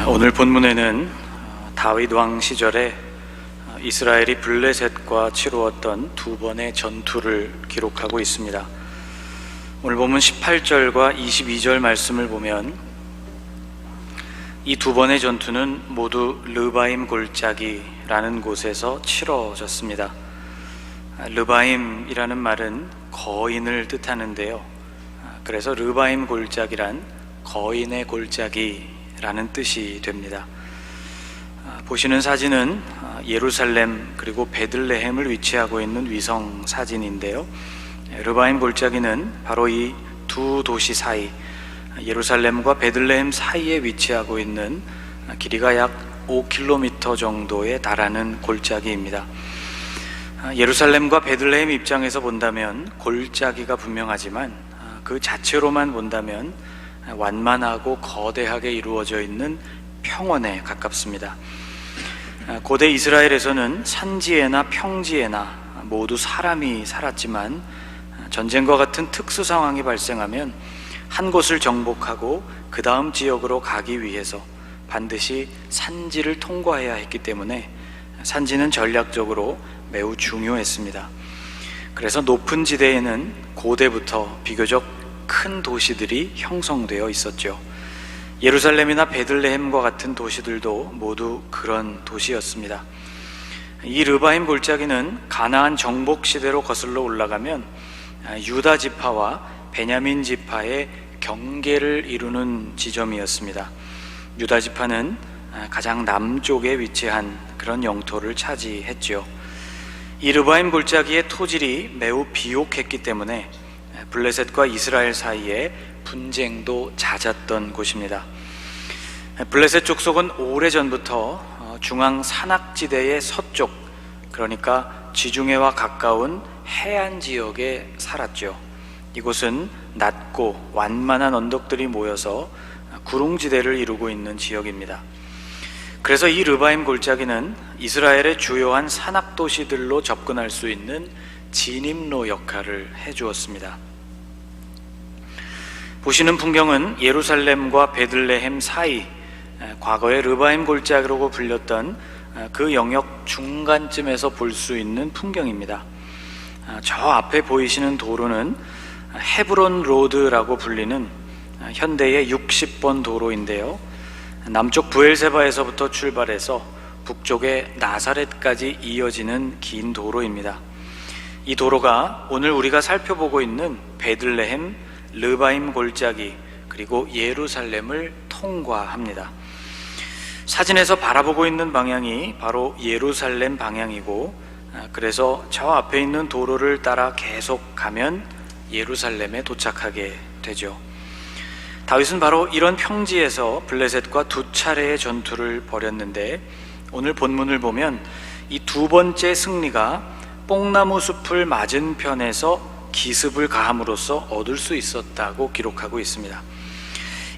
오늘 본문에는 다윗 왕 시절에 이스라엘이 블레셋과 치루었던 두 번의 전투를 기록하고 있습니다. 오늘 본문 18절과 22절 말씀을 보면 이 두 번의 전투는 모두 르바임 골짜기라는 곳에서 치러졌습니다. 르바임이라는 말은 거인을 뜻하는데요, 그래서 르바임 골짜기란 거인의 골짜기라는 뜻이 됩니다. 보시는 사진은 예루살렘 그리고 베들레헴을 위치하고 있는 위성 사진인데요, 르바임 골짜기는 바로 이 두 도시 사이, 예루살렘과 베들레헴 사이에 위치하고 있는 길이가 약 5km 정도에 달하는 골짜기입니다. 예루살렘과 베들레헴 입장에서 본다면 골짜기가 분명하지만 그 자체로만 본다면 완만하고 거대하게 이루어져 있는 평원에 가깝습니다. 고대 이스라엘에서는 산지에나 평지에나 모두 사람이 살았지만 전쟁과 같은 특수 상황이 발생하면 한 곳을 정복하고 그 다음 지역으로 가기 위해서 반드시 산지를 통과해야 했기 때문에 산지는 전략적으로 매우 중요했습니다. 그래서 높은 지대에는 고대부터 비교적 큰 도시들이 형성되어 있었죠. 예루살렘이나 베들레헴과 같은 도시들도 모두 그런 도시였습니다. 이 르바임 골짜기는 가나안 정복 시대로 거슬러 올라가면 유다 지파와 베냐민 지파의 경계를 이루는 지점이었습니다. 유다 지파는 가장 남쪽에 위치한 그런 영토를 차지했죠. 이 르바임 골짜기의 토질이 매우 비옥했기 때문에 블레셋과 이스라엘 사이에 분쟁도 잦았던 곳입니다. 블레셋 족속은 오래전부터 중앙 산악지대의 서쪽, 그러니까 지중해와 가까운 해안 지역에 살았죠. 이곳은 낮고 완만한 언덕들이 모여서 구릉지대를 이루고 있는 지역입니다. 그래서 이 르바임 골짜기는 이스라엘의 주요한 산악도시들로 접근할 수 있는 진입로 역할을 해주었습니다. 보시는 풍경은 예루살렘과 베들레헴 사이, 과거에 르바임 골짜기라고 불렸던 그 영역 중간쯤에서 볼 수 있는 풍경입니다. 저 앞에 보이시는 도로는 헤브론 로드라고 불리는 현대의 60번 도로인데요, 남쪽 브엘세바에서부터 출발해서 북쪽의 나사렛까지 이어지는 긴 도로입니다. 이 도로가 오늘 우리가 살펴보고 있는 베들레헴, 르바임 골짜기 그리고 예루살렘을 통과합니다. 사진에서 바라보고 있는 방향이 바로 예루살렘 방향이고, 그래서 저 앞에 있는 도로를 따라 계속 가면 예루살렘에 도착하게 되죠. 다윗은 바로 이런 평지에서 블레셋과 두 차례의 전투를 벌였는데, 오늘 본문을 보면 이 두 번째 승리가 뽕나무 숲을 맞은편에서 기습을 가함으로써 얻을 수 있었다고 기록하고 있습니다.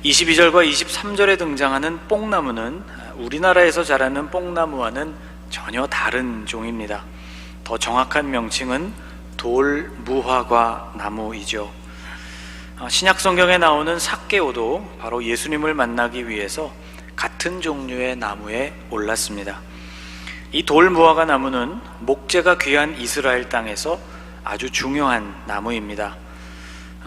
22절과 23절에 등장하는 뽕나무는 우리나라에서 자라는 뽕나무와는 전혀 다른 종입니다. 더 정확한 명칭은 돌무화과 나무이죠. 신약 성경에 나오는 삭개오도 바로 예수님을 만나기 위해서 같은 종류의 나무에 올랐습니다. 이 돌무화과 나무는 목재가 귀한 이스라엘 땅에서 아주 중요한 나무입니다.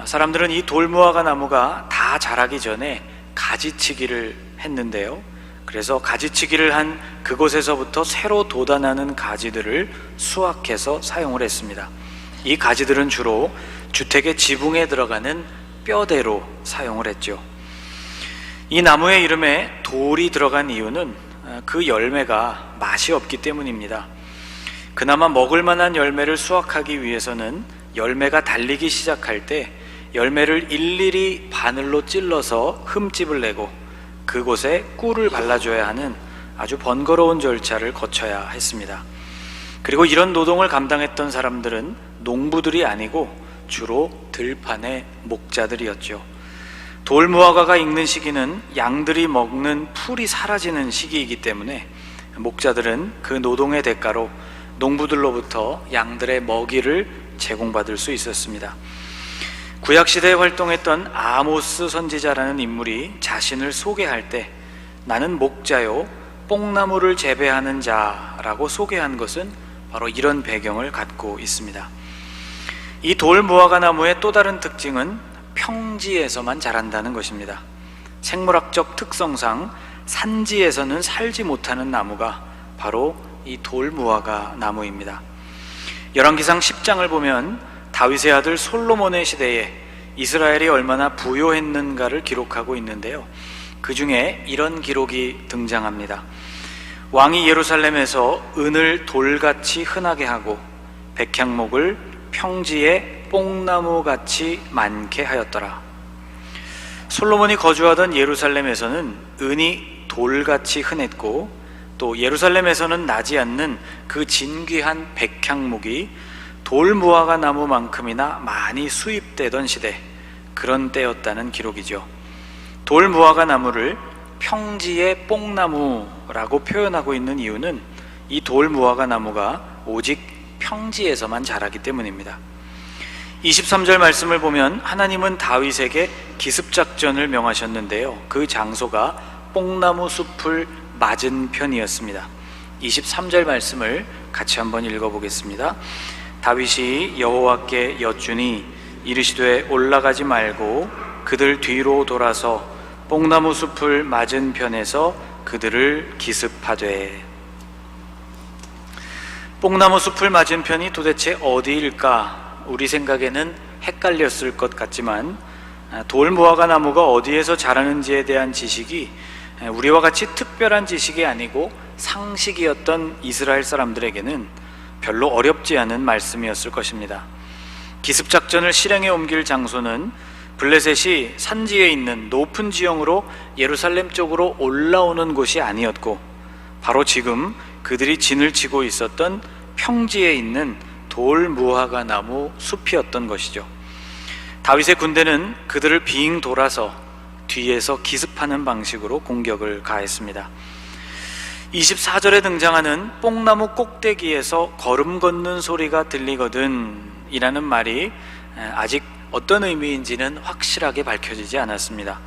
사람들은 이 돌무화과 나무가 다 자라기 전에 가지치기를 했는데요, 그래서 가지치기를 한 그곳에서부터 새로 돋아나는 가지들을 수확해서 사용을 했습니다. 이 가지들은 주로 주택의 지붕에 들어가는 뼈대로 사용을 했죠. 이 나무의 이름에 돌이 들어간 이유는 그 열매가 맛이 없기 때문입니다. 그나마 먹을 만한 열매를 수확하기 위해서는 열매가 달리기 시작할 때 열매를 일일이 바늘로 찔러서 흠집을 내고 그곳에 꿀을 발라줘야 하는 아주 번거로운 절차를 거쳐야 했습니다. 그리고 이런 노동을 감당했던 사람들은 농부들이 아니고 주로 들판의 목자들이었죠. 돌무화과가 익는 시기는 양들이 먹는 풀이 사라지는 시기이기 때문에 목자들은 그 노동의 대가로 농부들로부터 양들의 먹이를 제공받을 수 있었습니다. 구약시대에 활동했던 아모스 선지자라는 인물이 자신을 소개할 때 나는 목자요 뽕나무를 재배하는 자라고 소개한 것은 바로 이런 배경을 갖고 있습니다. 이 돌무화과 나무의 또 다른 특징은 평지에서만 자란다는 것입니다. 생물학적 특성상 산지에서는 살지 못하는 나무가 바로 이 돌무화과 나무입니다. 열왕기상 10장을 보면 다윗의 아들 솔로몬의 시대에 이스라엘이 얼마나 부요했는가를 기록하고 있는데요, 그 중에 이런 기록이 등장합니다. 왕이 예루살렘에서 은을 돌같이 흔하게 하고 백향목을 평지에 뽕나무같이 많게 하였더라. 솔로몬이 거주하던 예루살렘에서는 은이 돌같이 흔했고, 또 예루살렘에서는 나지 않는 그 진귀한 백향목이 돌무화과 나무만큼이나 많이 수입되던 시대, 그런 때였다는 기록이죠. 돌무화과 나무를 평지의 뽕나무라고 표현하고 있는 이유는 이 돌무화과 나무가 오직 평지에서만 자라기 때문입니다. 23절 말씀을 보면 하나님은 다윗에게 기습작전을 명하셨는데요, 그 장소가 뽕나무 숲을 맞은 편이었습니다. 23절 말씀을 같이 한번 읽어보겠습니다. 다윗이 여호와께 여쭈니 이르시되 올라가지 말고 그들 뒤로 돌아서 뽕나무 숲을 맞은 편에서 그들을 기습하되. 뽕나무 숲을 맞은 편이 도대체 어디일까? 우리 생각에는 헷갈렸을 것 같지만 돌무화과 나무가 어디에서 자라는지에 대한 지식이 우리와 같이 특별한 지식이 아니고 상식이었던 이스라엘 사람들에게는 별로 어렵지 않은 말씀이었을 것입니다. 기습작전을 실행에 옮길 장소는 블레셋이 산지에 있는 높은 지형으로 예루살렘 쪽으로 올라오는 곳이 아니었고, 바로 지금 그들이 진을 치고 있었던 평지에 있는 돌무화과 나무 숲이었던 것이죠. 다윗의 군대는 그들을 빙 돌아서 뒤에서 기습하는 방식으로 공격을 가했습니다. 24절에 등장하는 뽕나무 꼭대기에서 걸음 걷는 소리가 들리거든 이라는 말이 아직 어떤 의미인지는 확실하게 밝혀지지 않았습니다.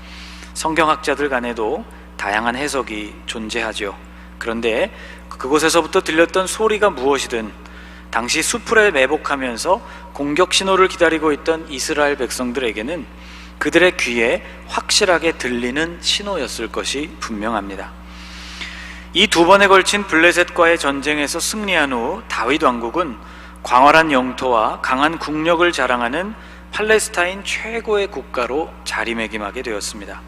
성경학자들 간에도 다양한 해석이 존재하죠. 그런데 그곳에서부터 들렸던 소리가 무엇이든 당시 수풀에 매복하면서 공격 신호를 기다리고 있던 이스라엘 백성들에게는 그들의 귀에 확실하게 들리는 신호였을 것이 분명합니다. 이 두 번에 걸친 블레셋과의 전쟁에서 승리한 후 다윗 왕국은 광활한 영토와 강한 국력을 자랑하는 팔레스타인 최고의 국가로 자리매김하게 되었습니다.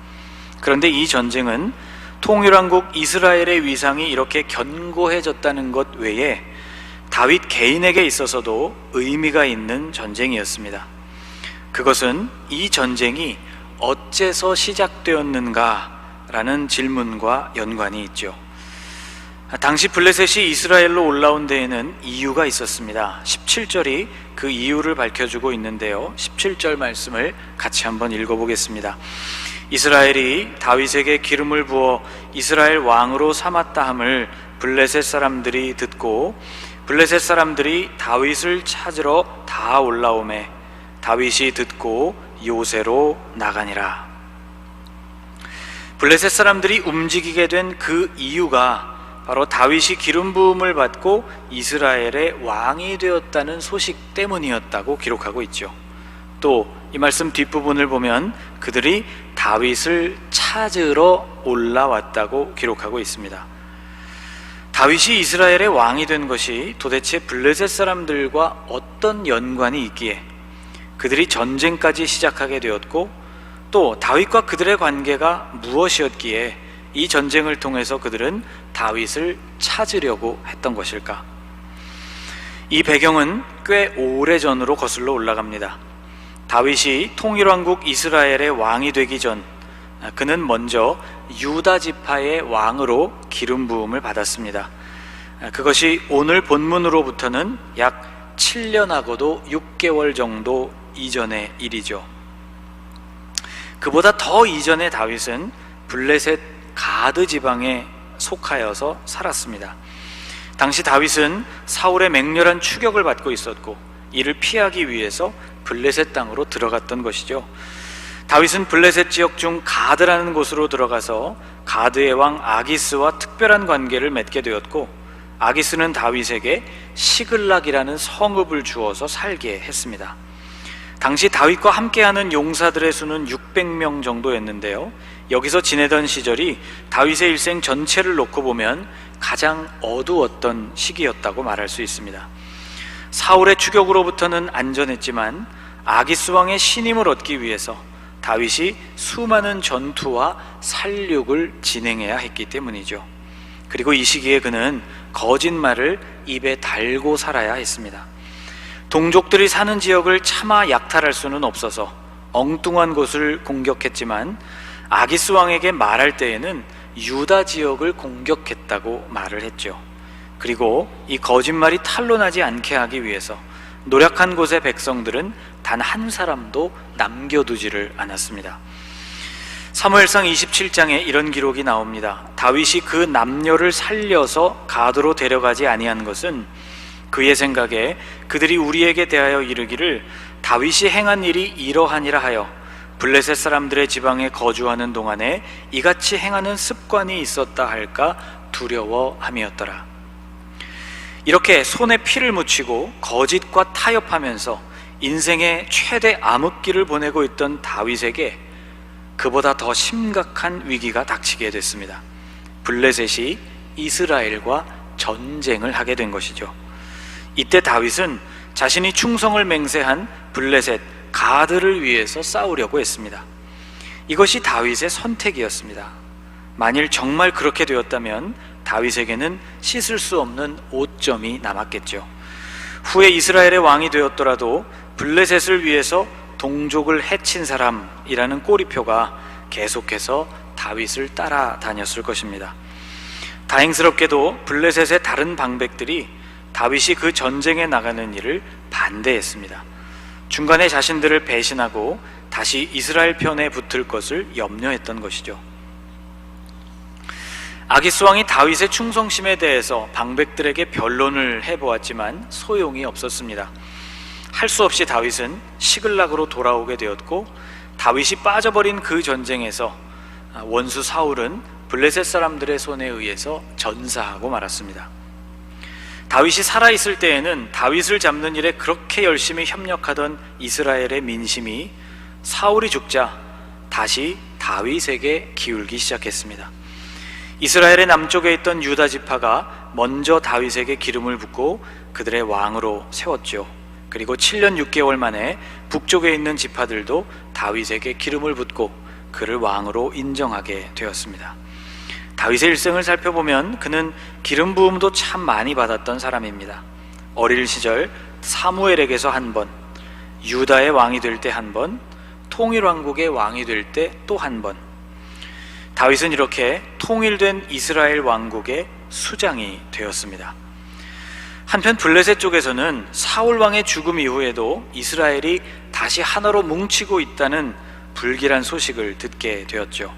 그런데 이 전쟁은 통일왕국 이스라엘의 위상이 이렇게 견고해졌다는 것 외에 다윗 개인에게 있어서도 의미가 있는 전쟁이었습니다. 그것은 이 전쟁이 어째서 시작되었는가라는 질문과 연관이 있죠. 당시 블레셋이 이스라엘로 올라온 데에는 이유가 있었습니다. 17절이 그 이유를 밝혀주고 있는데요, 17절 말씀을 같이 한번 읽어보겠습니다. 이스라엘이 다윗에게 기름을 부어 이스라엘 왕으로 삼았다 함을 블레셋 사람들이 듣고 블레셋 사람들이 다윗을 찾으러 다 올라오매 다윗이 듣고 요새로 나가니라. 블레셋 사람들이 움직이게 된 그 이유가 바로 다윗이 기름 부음을 받고 이스라엘의 왕이 되었다는 소식 때문이었다고 기록하고 있죠. 또 이 말씀 뒷부분을 보면 그들이 다윗을 찾으러 올라왔다고 기록하고 있습니다. 다윗이 이스라엘의 왕이 된 것이 도대체 블레셋 사람들과 어떤 연관이 있기에 그들이 전쟁까지 시작하게 되었고, 또 다윗과 그들의 관계가 무엇이었기에 이 전쟁을 통해서 그들은 다윗을 찾으려고 했던 것일까? 이 배경은 꽤 오래전으로 거슬러 올라갑니다. 다윗이 통일왕국 이스라엘의 왕이 되기 전 그는 먼저 유다 지파의 왕으로 기름 부음을 받았습니다. 그것이 오늘 본문으로부터는 약 7년하고도 6개월 정도 이전의 일이죠. 그보다 더 이전에 다윗은 블레셋 가드 지방에 속하여서 살았습니다. 당시 다윗은 사울의 맹렬한 추격을 받고 있었고 이를 피하기 위해서 블레셋 땅으로 들어갔던 것이죠. 다윗은 블레셋 지역 중 가드라는 곳으로 들어가서 가드의 왕 아기스와 특별한 관계를 맺게 되었고, 아기스는 다윗에게 시글락이라는 성읍을 주어서 살게 했습니다. 당시 다윗과 함께하는 용사들의 수는 600명 정도였는데요, 여기서 지내던 시절이 다윗의 일생 전체를 놓고 보면 가장 어두웠던 시기였다고 말할 수 있습니다. 사울의 추격으로부터는 안전했지만 아기스 왕의 신임을 얻기 위해서 다윗이 수많은 전투와 살육을 진행해야 했기 때문이죠. 그리고 이 시기에 그는 거짓말을 입에 달고 살아야 했습니다. 동족들이 사는 지역을 차마 약탈할 수는 없어서 엉뚱한 곳을 공격했지만, 아기스 왕에게 말할 때에는 유다 지역을 공격했다고 말을 했죠. 그리고 이 거짓말이 탄로나지 않게 하기 위해서 노력한 곳의 백성들은 단 한 사람도 남겨두지를 않았습니다. 사무엘상 27장에 이런 기록이 나옵니다. 다윗이 그 남녀를 살려서 가드로 데려가지 아니한 것은 그의 생각에 그들이 우리에게 대하여 이르기를 다윗이 행한 일이 이러하니라 하여 블레셋 사람들의 지방에 거주하는 동안에 이같이 행하는 습관이 있었다 할까 두려워함이었더라. 이렇게 손에 피를 묻히고 거짓과 타협하면서 인생의 최대 암흑기를 보내고 있던 다윗에게 그보다 더 심각한 위기가 닥치게 됐습니다. 블레셋이 이스라엘과 전쟁을 하게 된 것이죠. 이때 다윗은 자신이 충성을 맹세한 블레셋 가드를 위해서 싸우려고 했습니다. 이것이 다윗의 선택이었습니다. 만일 정말 그렇게 되었다면 다윗에게는 씻을 수 없는 오점이 남았겠죠. 후에 이스라엘의 왕이 되었더라도 블레셋을 위해서 동족을 해친 사람이라는 꼬리표가 계속해서 다윗을 따라다녔을 것입니다. 다행스럽게도 블레셋의 다른 방백들이 다윗이 그 전쟁에 나가는 일을 반대했습니다. 중간에 자신들을 배신하고 다시 이스라엘 편에 붙을 것을 염려했던 것이죠. 아기스 왕이 다윗의 충성심에 대해서 방백들에게 변론을 해보았지만 소용이 없었습니다. 할 수 없이 다윗은 시글락으로 돌아오게 되었고, 다윗이 빠져버린 그 전쟁에서 원수 사울은 블레셋 사람들의 손에 의해서 전사하고 말았습니다. 다윗이 살아있을 때에는 다윗을 잡는 일에 그렇게 열심히 협력하던 이스라엘의 민심이 사울이 죽자 다시 다윗에게 기울기 시작했습니다. 이스라엘의 남쪽에 있던 유다 지파가 먼저 다윗에게 기름을 붓고 그들의 왕으로 세웠죠. 그리고 7년 6개월 만에 북쪽에 있는 지파들도 다윗에게 기름을 붓고 그를 왕으로 인정하게 되었습니다. 다윗의 일생을 살펴보면 그는 기름 부음도 참 많이 받았던 사람입니다. 어릴 시절 사무엘에게서 한 번, 유다의 왕이 될 때 한 번, 통일왕국의 왕이 될 때 또 한 번. 다윗은 이렇게 통일된 이스라엘 왕국의 수장이 되었습니다. 한편 블레셋 쪽에서는 사울 왕의 죽음 이후에도 이스라엘이 다시 하나로 뭉치고 있다는 불길한 소식을 듣게 되었죠.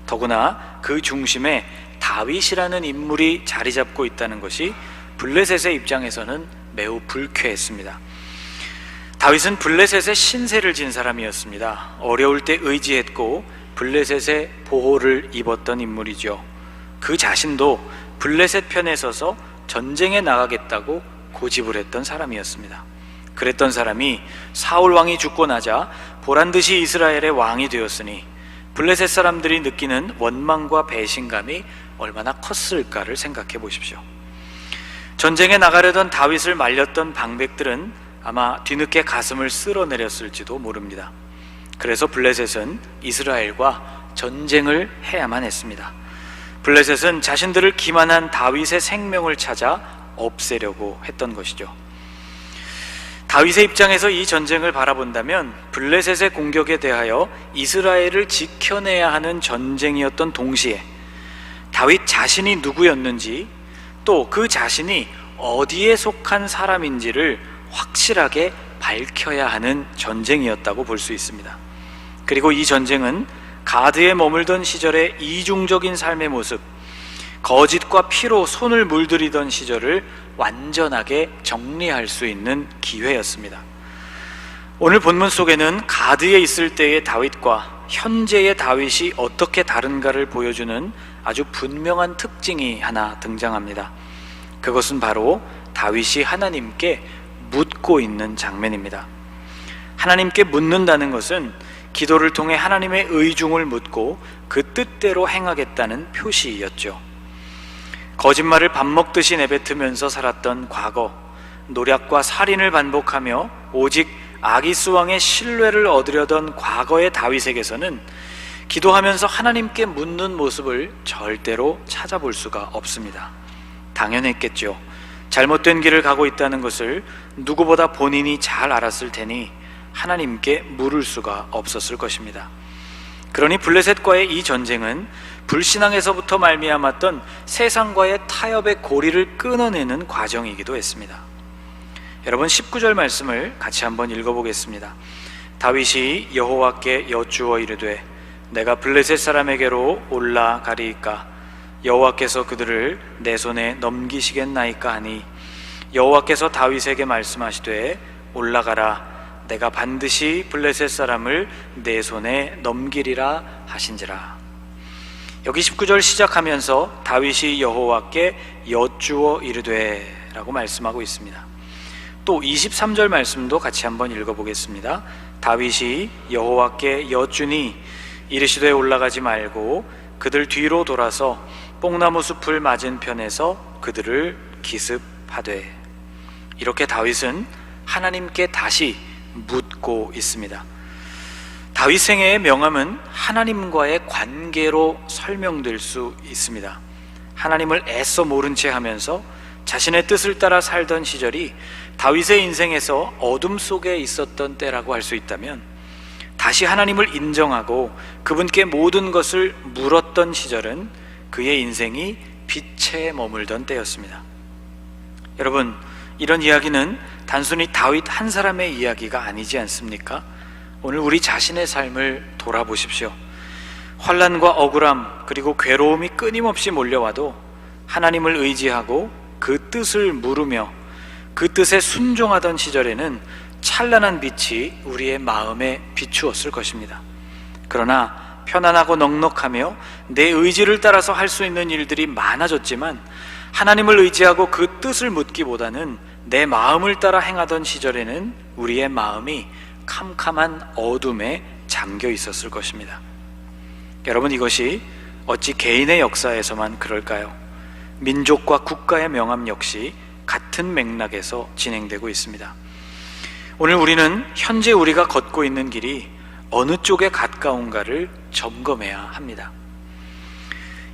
더구나 그 중심에 다윗이라는 인물이 자리 잡고 있다는 것이 블레셋의 입장에서는 매우 불쾌했습니다. 다윗은 블레셋의 신세를 진 사람이었습니다. 어려울 때 의지했고 블레셋의 보호를 입었던 인물이죠. 그 자신도 블레셋 편에 서서 전쟁에 나가겠다고 고집을 했던 사람이었습니다. 그랬던 사람이 사울 왕이 죽고 나자 보란듯이 이스라엘의 왕이 되었으니 블레셋 사람들이 느끼는 원망과 배신감이 얼마나 컸을까를 생각해 보십시오. 전쟁에 나가려던 다윗을 말렸던 방백들은 아마 뒤늦게 가슴을 쓸어내렸을지도 모릅니다. 그래서 블레셋은 이스라엘과 전쟁을 해야만 했습니다. 블레셋은 자신들을 기만한 다윗의 생명을 찾아 없애려고 했던 것이죠. 다윗의 입장에서 이 전쟁을 바라본다면 블레셋의 공격에 대하여 이스라엘을 지켜내야 하는 전쟁이었던 동시에 다윗 자신이 누구였는지, 또 그 자신이 어디에 속한 사람인지를 확실하게 밝혀야 하는 전쟁이었다고 볼 수 있습니다. 그리고 이 전쟁은 가드에 머물던 시절의 이중적인 삶의 모습, 거짓과 피로 손을 물들이던 시절을 완전하게 정리할 수 있는 기회였습니다. 오늘 본문 속에는 가드에 있을 때의 다윗과 현재의 다윗이 어떻게 다른가를 보여주는 아주 분명한 특징이 하나 등장합니다. 그것은 바로 다윗이 하나님께 묻고 있는 장면입니다. 하나님께 묻는다는 것은 기도를 통해 하나님의 의중을 묻고 그 뜻대로 행하겠다는 표시였죠. 거짓말을 밥 먹듯이 내뱉으면서 살았던 과거, 노략과 살인을 반복하며 오직 아기스 왕의 신뢰를 얻으려던 과거의 다윗에게서는 기도하면서 하나님께 묻는 모습을 절대로 찾아볼 수가 없습니다. 당연했겠죠. 잘못된 길을 가고 있다는 것을 누구보다 본인이 잘 알았을 테니 하나님께 물을 수가 없었을 것입니다. 그러니 블레셋과의 이 전쟁은 불신앙에서부터 말미암았던 세상과의 타협의 고리를 끊어내는 과정이기도 했습니다. 여러분, 19절 말씀을 같이 한번 읽어보겠습니다. 다윗이 여호와께 여쭈어 이르되 내가 블레셋 사람에게로 올라가리이까 여호와께서 그들을 내 손에 넘기시겠나이까 하니 여호와께서 다윗에게 말씀하시되 올라가라 내가 반드시 블레셋 사람을 내 손에 넘기리라 하신지라. 여기 19절 시작하면서 다윗이 여호와께 여쭈어 이르되 라고 말씀하고 있습니다. 또 23절 말씀도 같이 한번 읽어보겠습니다. 다윗이 여호와께 여쭈니 이르시되 올라가지 말고 그들 뒤로 돌아서 뽕나무 숲을 맞은편에서 그들을 기습하되. 이렇게 다윗은 하나님께 다시 묻고 있습니다. 다윗 생애의 명암은 하나님과의 관계로 설명될 수 있습니다. 하나님을 애써 모른 채 하면서 자신의 뜻을 따라 살던 시절이 다윗의 인생에서 어둠 속에 있었던 때라고 할 수 있다면, 다시 하나님을 인정하고 그분께 모든 것을 물었던 시절은 그의 인생이 빛에 머물던 때였습니다. 여러분, 이런 이야기는 단순히 다윗 한 사람의 이야기가 아니지 않습니까? 오늘 우리 자신의 삶을 돌아보십시오. 환난과 억울함 그리고 괴로움이 끊임없이 몰려와도 하나님을 의지하고 그 뜻을 물으며 그 뜻에 순종하던 시절에는 찬란한 빛이 우리의 마음에 비추었을 것입니다. 그러나 편안하고 넉넉하며 내 의지를 따라서 할 수 있는 일들이 많아졌지만 하나님을 의지하고 그 뜻을 묻기보다는 내 마음을 따라 행하던 시절에는 우리의 마음이 캄캄한 어둠에 잠겨 있었을 것입니다. 여러분, 이것이 어찌 개인의 역사에서만 그럴까요? 민족과 국가의 명암 역시 같은 맥락에서 진행되고 있습니다. 오늘 우리는 현재 우리가 걷고 있는 길이 어느 쪽에 가까운가를 점검해야 합니다.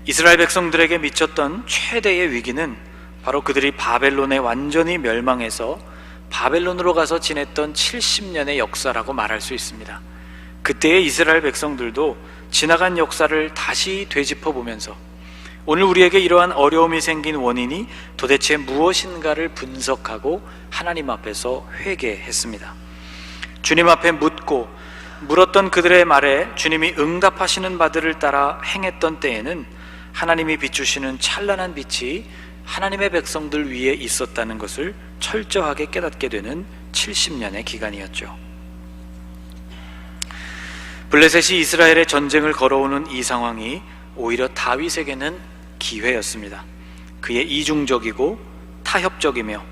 이스라엘 백성들에게 미쳤던 최대의 위기는 바로 그들이 바벨론에 완전히 멸망해서 바벨론으로 가서 지냈던 70년의 역사라고 말할 수 있습니다. 그때의 이스라엘 백성들도 지나간 역사를 다시 되짚어보면서 오늘 우리에게 이러한 어려움이 생긴 원인이 도대체 무엇인가를 분석하고 하나님 앞에서 회개했습니다. 주님 앞에 묻고 물었던 그들의 말에 주님이 응답하시는 바들을 따라 행했던 때에는 하나님이 비추시는 찬란한 빛이 하나님의 백성들 위에 있었다는 것을 철저하게 깨닫게 되는 70년의 기간이었죠. 블레셋이 이스라엘의 전쟁을 걸어오는 이 상황이 오히려 다윗에게는 기회였습니다. 그의 이중적이고 타협적이며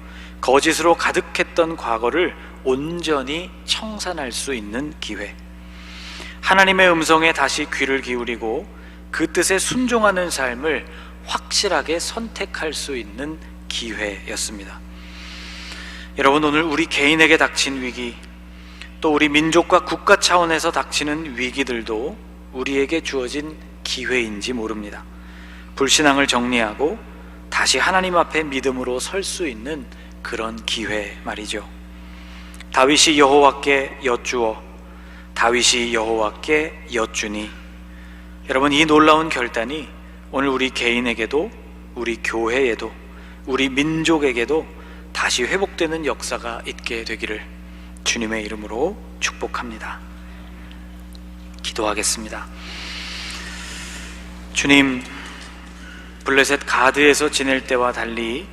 거짓으로 가득했던 과거를 온전히 청산할 수 있는 기회, 하나님의 음성에 다시 귀를 기울이고 그 뜻에 순종하는 삶을 확실하게 선택할 수 있는 기회였습니다. 여러분, 오늘 우리 개인에게 닥친 위기, 또 우리 민족과 국가 차원에서 닥치는 위기들도 우리에게 주어진 기회인지 모릅니다. 불신앙을 정리하고 다시 하나님 앞에 믿음으로 설 수 있는 그런 기회 말이죠. 다윗이 여호와께 여쭈어, 다윗이 여호와께 여쭈니. 여러분, 이 놀라운 결단이 오늘 우리 개인에게도, 우리 교회에도, 우리 민족에게도 다시 회복되는 역사가 있게 되기를 주님의 이름으로 축복합니다. 기도하겠습니다. 주님, 블레셋 가드에서 지낼 때와 달리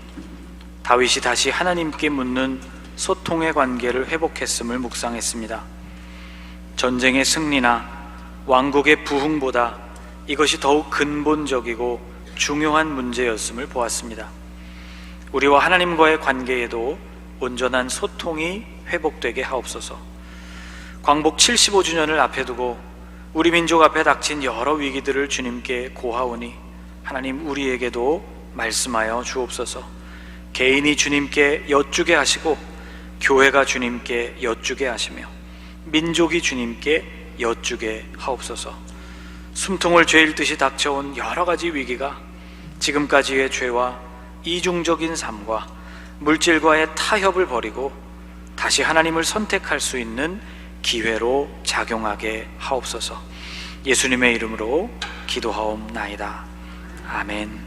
다윗이 다시 하나님께 묻는 소통의 관계를 회복했음을 묵상했습니다. 전쟁의 승리나 왕국의 부흥보다 이것이 더욱 근본적이고 중요한 문제였음을 보았습니다. 우리와 하나님과의 관계에도 온전한 소통이 회복되게 하옵소서. 광복 75주년을 앞에 두고 우리 민족 앞에 닥친 여러 위기들을 주님께 고하오니 하나님 우리에게도 말씀하여 주옵소서. 개인이 주님께 여쭈게 하시고 교회가 주님께 여쭈게 하시며 민족이 주님께 여쭈게 하옵소서. 숨통을 죄일듯이 닥쳐온 여러 가지 위기가 지금까지의 죄와 이중적인 삶과 물질과의 타협을 버리고 다시 하나님을 선택할 수 있는 기회로 작용하게 하옵소서. 예수님의 이름으로 기도하옵나이다. 아멘.